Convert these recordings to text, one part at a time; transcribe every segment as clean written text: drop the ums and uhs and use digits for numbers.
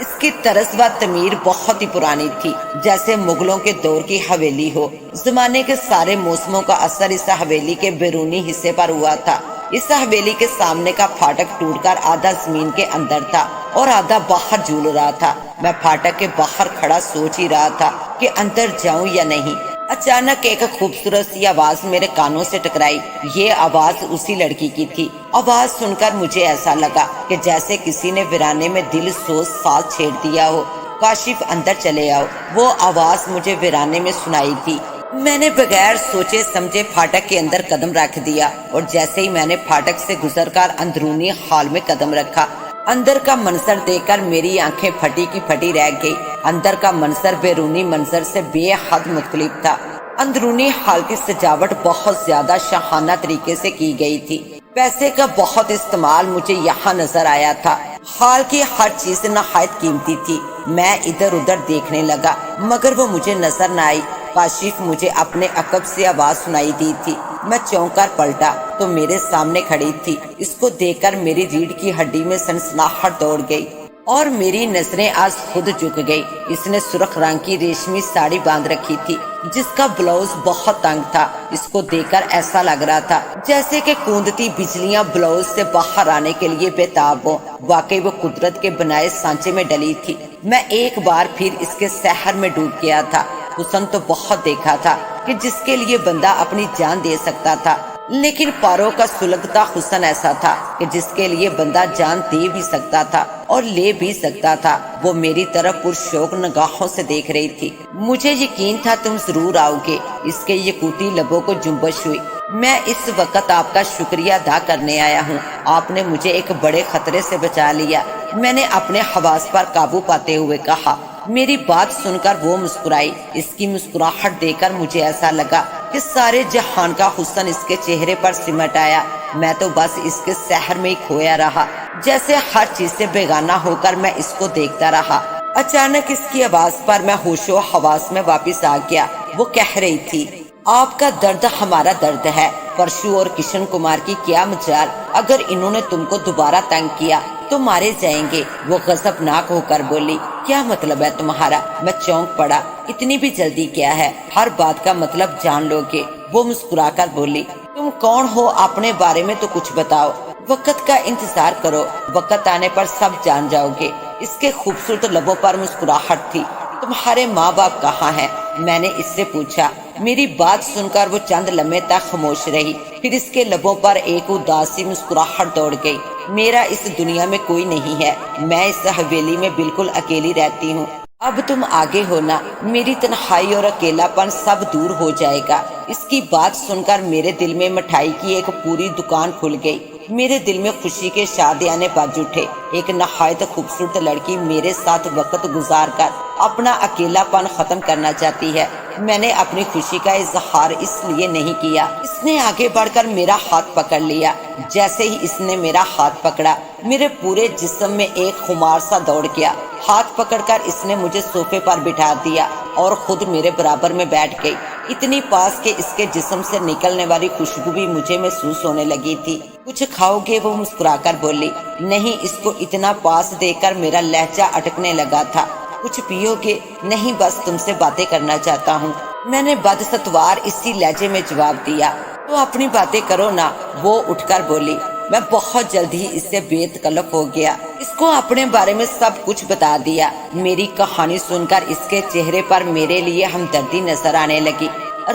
اس کی طرز و تعمیر بہت ہی پرانی تھی، جیسے مغلوں کے دور کی حویلی ہو۔ زمانے کے سارے موسموں کا اثر اس حویلی کے بیرونی حصے پر ہوا تھا۔ اس حویلی کے سامنے کا پھاٹک ٹوٹ کر آدھا زمین کے اندر تھا اور آدھا باہر جھول رہا تھا۔ میں پھاٹک کے باہر کھڑا سوچ ہی رہا تھا کہ اندر جاؤں یا نہیں۔ اچانک ایک خوبصورت سی آواز میرے کانوں سے ٹکرائی۔ یہ آواز اسی لڑکی کی تھی۔ آواز سن کر مجھے ایسا لگا کہ جیسے کسی نے ویرانے میں دل سوز ساز چھیڑ دیا ہو۔ کاشف اندر چلے آؤ، وہ آواز مجھے ویرانے میں سنائی تھی۔ میں نے بغیر سوچے سمجھے پھاٹک کے اندر قدم رکھ دیا، اور جیسے ہی میں نے پھاٹک سے گزر کر اندرونی ہال میں قدم رکھا، اندر کا منظر دیکھ کر میری آنکھیں پھٹی کی پھٹی رہ گئی۔ اندر کا منظر بیرونی منظر سے بے حد مختلف تھا۔ اندرونی ہال کی سجاوٹ بہت زیادہ شاہانہ طریقے سے کی گئی تھی۔ پیسے کا بہت استعمال مجھے یہاں نظر آیا تھا۔ ہال کی ہر چیز نہایت قیمتی تھی۔ میں ادھر ادھر دیکھنے لگا مگر وہ مجھے نظر نہ آئی۔ کاشف مجھے اپنے عقب سے آواز سنائی دی تھی۔ میں چونک کر پلٹا تو میرے سامنے کھڑی تھی۔ اس کو دیکھ کر میری ریڑھ کی ہڈی میں سنسناہٹ دوڑ گئی اور میری نظریں آج خود جھک گئی۔ اس نے سرخ رنگ کی ریشمی ساڑی باندھ رکھی تھی جس کا بلاؤز بہت تنگ تھا۔ اس کو دیکھ کر ایسا لگ رہا تھا جیسے کہ کوندتی بجلیاں بلاؤز سے باہر آنے کے لیے بےتاب ہوں۔ واقعی وہ قدرت کے بنائے سانچے میں ڈلی تھی۔ میں ایک بار پھر اس کے سحر میں ڈوب گیا تھا۔ حسن تو بہت دیکھا تھا کہ جس کے لیے بندہ اپنی جان دے سکتا تھا، لیکن پاروں کا سلگتا حسن ایسا تھا کہ جس کے لیے بندہ جان دے بھی سکتا تھا اور لے بھی سکتا تھا۔ وہ میری طرف پرشوق نگاہوں سے دیکھ رہی تھی۔ مجھے یقین تھا تم ضرور آؤ گے۔ اس کے یقوتی لبوں کو جنبش ہوئی۔ میں اس وقت آپ کا شکریہ ادا کرنے آیا ہوں۔ آپ نے مجھے ایک بڑے خطرے سے بچا لیا۔ میں نے اپنے حواس پر قابو پاتے ہوئے کہا۔ میری بات سن کر وہ مسکرائی۔ اس کی مسکراہٹ دیکھ کر مجھے ایسا لگا کہ سارے جہان کا حسن اس کے چہرے پر سمٹ آیا۔ میں تو بس اس کے سحر میں ہی کھویا رہا، جیسے ہر چیز سے بیگانہ ہو کر میں اس کو دیکھتا رہا۔ اچانک اس کی آواز پر میں ہوش و حواس میں واپس آ گیا۔ وہ کہہ رہی تھی، آپ کا درد ہمارا درد ہے۔ پرشو اور کشن کمار کی کیا مجال، اگر انہوں نے تم کو دوبارہ تنگ کیا تو مارے جائیں گے۔ وہ غضبناک ہو کر بولی، کیا مطلب ہے تمہارا؟ میں چونک پڑا۔ اتنی بھی جلدی کیا ہے؟ ہر بات کا مطلب جان لو گے۔ وہ مسکرا کر بولی، تم کون ہو؟ اپنے بارے میں تو کچھ بتاؤ۔ وقت کا انتظار کرو، وقت آنے پر سب جان جاؤ گے۔ اس کے خوبصورت لبوں پر مسکراہٹ تھی۔ تمہارے ماں باپ کہاں ہیں؟ میں نے اس سے پوچھا۔ میری بات سن کر وہ چند لمحے تک خاموش رہی، پھر اس کے لبوں پر ایک اداسی مسکراہٹ دوڑ گئی۔ میرا اس دنیا میں کوئی نہیں ہے، میں اس حویلی میں بالکل اکیلی رہتی ہوں۔ اب تم آگے ہونا، میری تنہائی اور اکیلا پن سب دور ہو جائے گا۔ اس کی بات سن کر میرے دل میں مٹھائی کی ایک پوری دکان کھل گئی۔ میرے دل میں خوشی کے شادیانے بج اٹھے۔ ایک نہایت خوبصورت لڑکی میرے ساتھ وقت گزار کر اپنا اکیلا پن ختم کرنا چاہتی ہے۔ میں نے اپنی خوشی کا اظہار اس لیے نہیں کیا۔ اس نے آگے بڑھ کر میرا ہاتھ پکڑ لیا۔ جیسے ہی اس نے میرا ہاتھ پکڑا، میرے پورے جسم میں ایک خمار سا دوڑ گیا۔ ہاتھ پکڑ کر اس نے مجھے صوفے پر بٹھا دیا اور خود میرے برابر میں بیٹھ گئی، اتنی پاس کہ اس کے جسم سے نکلنے والی خوشبو بھی مجھے محسوس ہونے لگی تھی۔ کچھ کھاؤ گے؟ وہ مسکرا کر بولی۔ نہیں، اس کو اتنا پاس دیکھ کر میرا لہجہ اٹکنے لگا تھا۔ کچھ پیو گے؟ نہیں، بس تم سے باتیں کرنا چاہتا ہوں، میں نے بدستوار اسی لہجے میں جواب دیا۔ تو اپنی باتیں کرو نا، وہ اٹھ کر بولی۔ میں بہت جلد ہی اس سے بے تکلف ہو گیا، اس کو اپنے بارے میں سب کچھ بتا دیا۔ میری کہانی سن کر اس کے چہرے پر میرے لیے ہمدردی نظر آنے لگی۔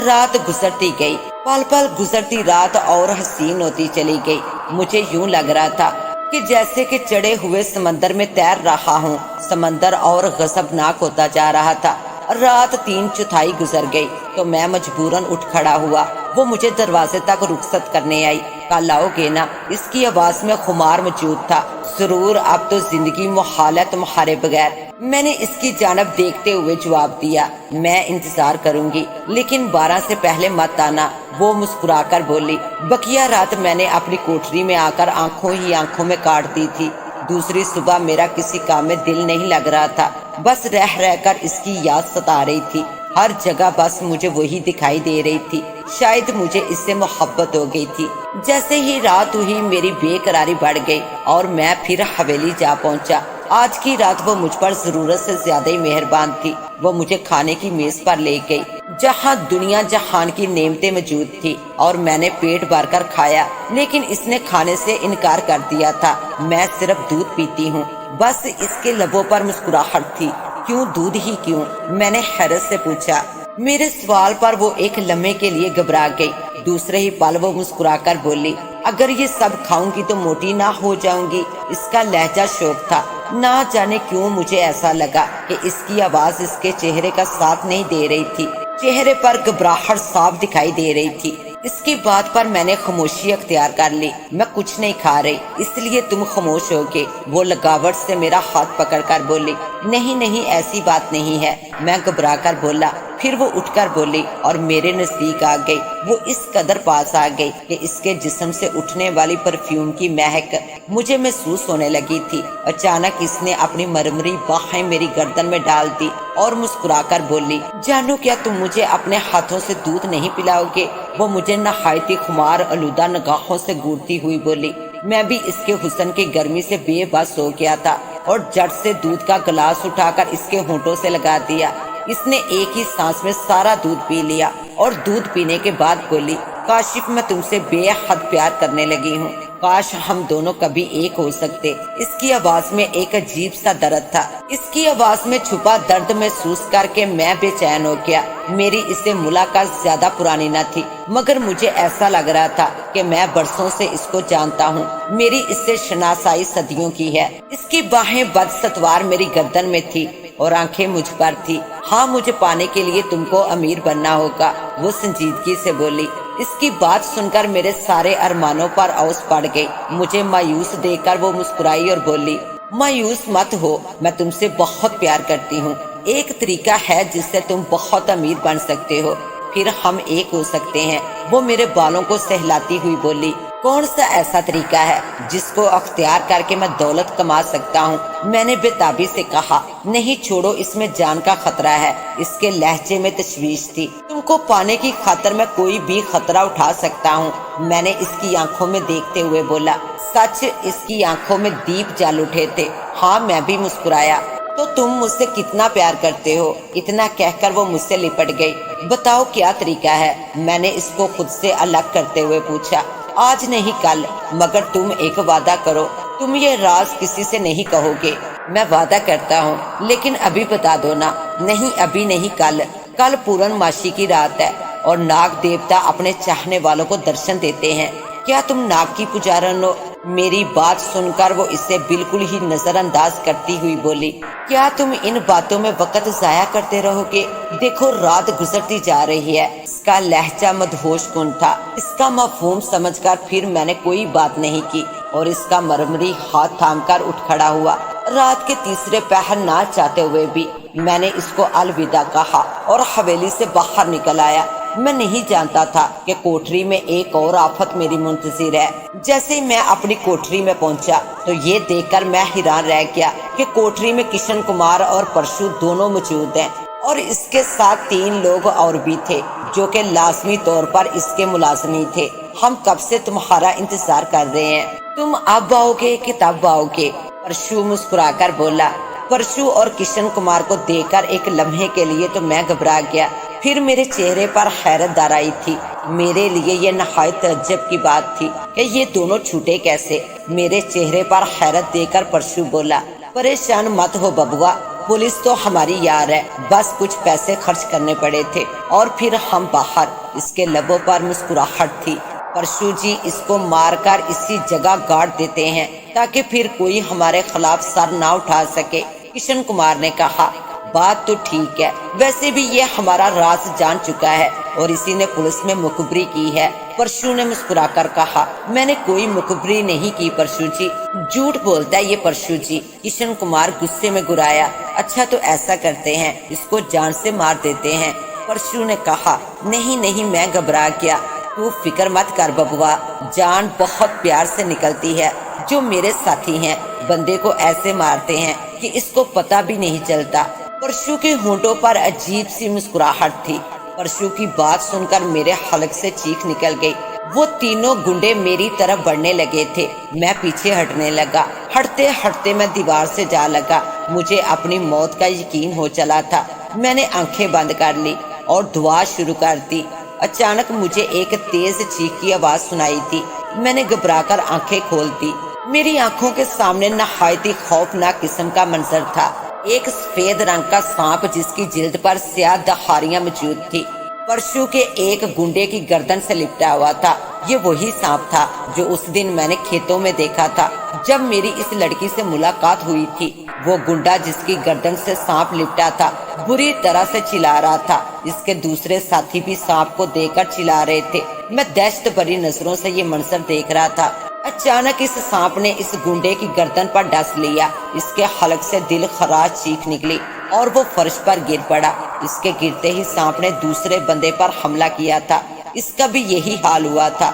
رات گزرتی گئی، پل پل گزرتی رات اور حسین ہوتی چلی گئی۔ مجھے یوں لگ رہا تھا کہ جیسے کہ چڑھے ہوئے سمندر میں تیر رہا ہوں۔ سمندر اور غضبناک ہوتا جا رہا تھا۔ رات 3/4 گزر گئی تو میں مجبوراً اٹھ کھڑا ہوا۔ وہ مجھے دروازے تک رخصت کرنے آئی۔ کل آؤ گے نا؟ اس کی آواز میں خمار موجود تھا۔ ضرور، اب تو زندگی محال ہے تمہارے بغیر، میں نے اس کی جانب دیکھتے ہوئے جواب دیا۔ میں انتظار کروں گی، لیکن 12 سے پہلے مت آنا۔ وہ مسکرا کر بولی۔ بقیہ رات میں نے اپنی کوٹری میں آ کر آنکھوں ہی آنکھوں میں کاٹ دی تھی۔ دوسری صبح میرا کسی کام میں دل نہیں لگ رہا تھا، بس رہ رہ کر اس کی یاد ستا رہی تھی۔ ہر جگہ بس مجھے وہی دکھائی دے رہی تھی۔ شاید مجھے اس سے محبت ہو گئی تھی۔ جیسے ہی رات ہوئی میری بے قراری بڑھ گئی اور میں پھر حویلی جا پہنچا۔ آج کی رات وہ مجھ پر ضرورت سے زیادہ ہی مہربان تھی۔ وہ مجھے کھانے کی میز پر لے گئی جہاں دنیا جہان کی نعمتیں موجود تھی اور میں نے پیٹ بھر کر کھایا، لیکن اس نے کھانے سے انکار کر دیا تھا۔ میں صرف دودھ پیتی ہوں۔ بس اس کے لبوں پر مسکراہٹ تھی۔ کیوں دودھ ہی کیوں؟ میں نے حیرت سے پوچھا۔ میرے سوال پر وہ ایک لمحے کے لیے گھبرا گئی۔ دوسرے ہی پل وہ مسکرا کر بولی، اگر یہ سب کھاؤں گی تو موٹی نہ ہو جاؤں گی۔ اس کا لہجہ شوق تھا۔ نہ جانے کیوں مجھے ایسا لگا کہ اس کی آواز اس کے چہرے کا ساتھ نہیں دے رہی تھی۔ چہرے پر گھبراہٹ صاف دکھائی دے رہی تھی۔ اس کی بات پر میں نے خاموشی اختیار کر لی۔ میں کچھ نہیں کھا رہی، اس لیے تم خاموش ہو گے۔ وہ لگاوٹ سے میرا ہاتھ پکڑ کر بولی، نہیں نہیں ایسی بات نہیں ہے۔ میں گھبرا کر بولا۔ پھر وہ اٹھ کر بولی اور میرے نزدیک آ گئی۔ وہ اس قدر پاس آ گئی کہ اس کے جسم سے اٹھنے والی پرفیوم کی مہک مجھے محسوس ہونے لگی تھی۔ اچانک اس نے اپنی مرمری باہیں میری گردن میں ڈال دی اور مسکرا کر بولی، جانو کیا تم مجھے اپنے ہاتھوں سے دودھ نہیں پلاؤ گے؟ وہ مجھے نہایت خمار آلودہ نگاہوں سے گھورتی ہوئی بولی۔ میں بھی اس کے حسن کی گرمی سے بے بس ہو گیا تھا اور جٹ سے دودھ کا گلاس اٹھا کر اس کے ہونٹوں سے لگا دیا۔ اس نے ایک ہی سانس میں سارا دودھ پی لیا اور دودھ پینے کے بعد بولی، کاشف میں تم سے بے حد پیار کرنے لگی ہوں۔ کاش ہم دونوں کبھی ایک ہو سکتے۔ اس کی آواز میں ایک عجیب سا درد تھا۔ اس کی آواز میں چھپا درد محسوس کر کے میں بے چین ہو گیا۔ میری اس سے ملاقات زیادہ پرانی نہ تھی، مگر مجھے ایسا لگ رہا تھا کہ میں برسوں سے اس کو جانتا ہوں۔ میری اس سے شناسائی صدیوں کی ہے۔ اس کی باہیں بدستوار میری گردن میں تھی اور آنکھیں مجھ پر تھی۔ ہاں، مجھے پانے کے لیے تم کو امیر بننا ہوگا، وہ سنجیدگی سے بولی۔ اس کی بات سن کر میرے سارے ارمانوں پر اوس پڑ گئی۔ مجھے مایوس دیکھ کر وہ مسکرائی اور بولی، مایوس مت ہو، میں تم سے بہت پیار کرتی ہوں۔ ایک طریقہ ہے جس سے تم بہت امیر بن سکتے ہو، پھر ہم ایک ہو سکتے ہیں۔ وہ میرے بالوں کو سہلاتی ہوئی بولی، کون سا ایسا طریقہ ہے جس کو اختیار کر کے میں دولت کما سکتا ہوں؟ میں نے بےتابی سے کہا، نہیں چھوڑو، اس میں جان کا خطرہ ہے۔ اس کے لہجے میں تشویش تھی۔ تم کو پانے کی خاطر میں کوئی بھی خطرہ اٹھا سکتا ہوں، میں نے اس کی آنکھوں میں دیکھتے ہوئے بولا۔ سچ، اس کی آنکھوں میں دیپ جل اٹھے تھے۔ ہاں، میں بھی مسکرایا۔ تو تم مجھ سے کتنا پیار کرتے ہو؟ اتنا کہہ کر وہ مجھ سے لپٹ گئی۔ بتاؤ کیا طریقہ ہے؟ میں نے اس کو خود سے الگ کرتے ہوئے پوچھا۔ آج نہیں کل، مگر تم ایک وعدہ کرو، تم یہ راز کسی سے نہیں کہو گے۔ میں وعدہ کرتا ہوں، لیکن ابھی بتا دو نا۔ نہیں، ابھی نہیں، کل۔ کل پورن ماشی کی رات ہے اور ناگ دیوتا اپنے چاہنے والوں کو درشن دیتے ہیں۔ کیا تم ناگ کی پجارن ہو؟ میری بات سن کر وہ اسے بالکل ہی نظر انداز کرتی ہوئی بولی، کیا تم ان باتوں میں وقت ضائع کرتے رہو گے؟ دیکھو، رات گزرتی جا رہی ہے۔ اس کا لہجہ مدہوش کن تھا۔ اس کا مفہوم سمجھ کر پھر میں نے کوئی بات نہیں کی اور اس کا مرمری ہاتھ تھام کر اٹھ کھڑا ہوا۔ رات کے تیسرے پہر نہ چاہتے ہوئے بھی میں نے اس کو الوداع کہا اور حویلی سے باہر نکل آیا۔ میں نہیں جانتا تھا کہ کوٹری میں ایک اور آفت میری منتظر ہے۔ جیسے ہی میں اپنی کوٹری میں پہنچا تو یہ دیکھ کر میں حیران رہ گیا کہ کوٹری میں کشن کمار اور پرشو دونوں موجود ہیں، اور اس کے ساتھ 3 لوگ اور بھی تھے جو کہ لازمی طور پر اس کے ملازمی تھے۔ ہم کب سے تمہارا انتظار کر رہے ہیں، تم اب آؤ گے کہ تب آؤ گے؟ پرشو مسکرا کر بولا۔ پرشو اور کشن کمار کو دیکھ کر ایک لمحے کے لیے تو میں گھبرا گیا، پھر میرے چہرے پر حیرت دار آئی تھی۔ میرے لیے یہ نہایت تعجب کی بات تھی کہ یہ دونوں چھوٹے کیسے۔ میرے چہرے پر حیرت دیکھ کر پرشو بولا، پریشان مت ہو ببوا، پولیس تو ہماری یار ہے، بس کچھ پیسے خرچ کرنے پڑے تھے اور پھر ہم باہر۔ اس کے لبوں پر مسکراہٹ تھی۔ پرشو جی، اس کو مار کر اسی جگہ گاڑ دیتے ہیں تاکہ پھر کوئی ہمارے خلاف سر نہ اٹھا سکے، کشن کمار نے کہا۔ بات تو ٹھیک ہے، ویسے بھی یہ ہمارا راز جان چکا ہے اور اسی نے پولیس میں مخبری کی ہے، پرشو نے مسکرا کر کہا۔ میں نے کوئی مخبری نہیں کی پرشو جی، جھوٹ بولتا ہے یہ پرشو جی، کشن کمار غصے میں گرایا۔ اچھا تو ایسا کرتے ہیں، اس کو جان سے مار دیتے ہیں، پرشو نے کہا۔ نہیں نہیں، میں گھبرا گیا۔ تو فکر مت کر ببوا، جان بہت پیار سے نکلتی ہے۔ جو میرے ساتھی ہیں بندے کو ایسے مارتے ہیں کہ اس کو پتہ بھی نہیں چلتا۔ پرشو کے ہونٹوں پر عجیب سی مسکراہٹ تھی۔ پرشو کی بات سن کر میرے حلق سے چیخ نکل گئی۔ وہ تینوں گنڈے میری طرف بڑھنے لگے تھے۔ میں پیچھے ہٹنے لگا، ہٹتے ہٹتے میں دیوار سے جا لگا۔ مجھے اپنی موت کا یقین ہو چلا تھا۔ میں نے آنکھیں بند کر لی اور دعا شروع کر دی۔ اچانک مجھے ایک تیز چیخ کی آواز سنائی دی۔ میں نے گھبرا کر آنکھیں کھول دی۔ میری آنکھوں کے سامنے نہایت ہی خوفناک قسم کا منظر تھا۔ ایک سفید رنگ کا سانپ جس کی جلد پر سیاہ دھاریاں موجود تھی، پرشو کے ایک گنڈے کی گردن سے لپٹا ہوا تھا۔ یہ وہی سانپ تھا جو اس دن میں نے کھیتوں میں دیکھا تھا جب میری اس لڑکی سے ملاقات ہوئی تھی۔ وہ گنڈا جس کی گردن سے سانپ لپٹا تھا بری طرح سے چلا رہا تھا۔ اس کے دوسرے ساتھی بھی سانپ کو دیکھ کر چلا رہے تھے۔ میں دہشت بھری نظروں سے یہ منظر دیکھ رہا تھا۔ اچانک اس سانپ نے اس گنڈے کی گردن پر ڈس لیا۔ اس کے حلق سے دل خراش چیخ نکلی اور وہ فرش پر گر پڑا۔ اس کے گرتے ہی سانپ نے دوسرے بندے پر حملہ کیا تھا۔ اس کا بھی یہی حال ہوا تھا۔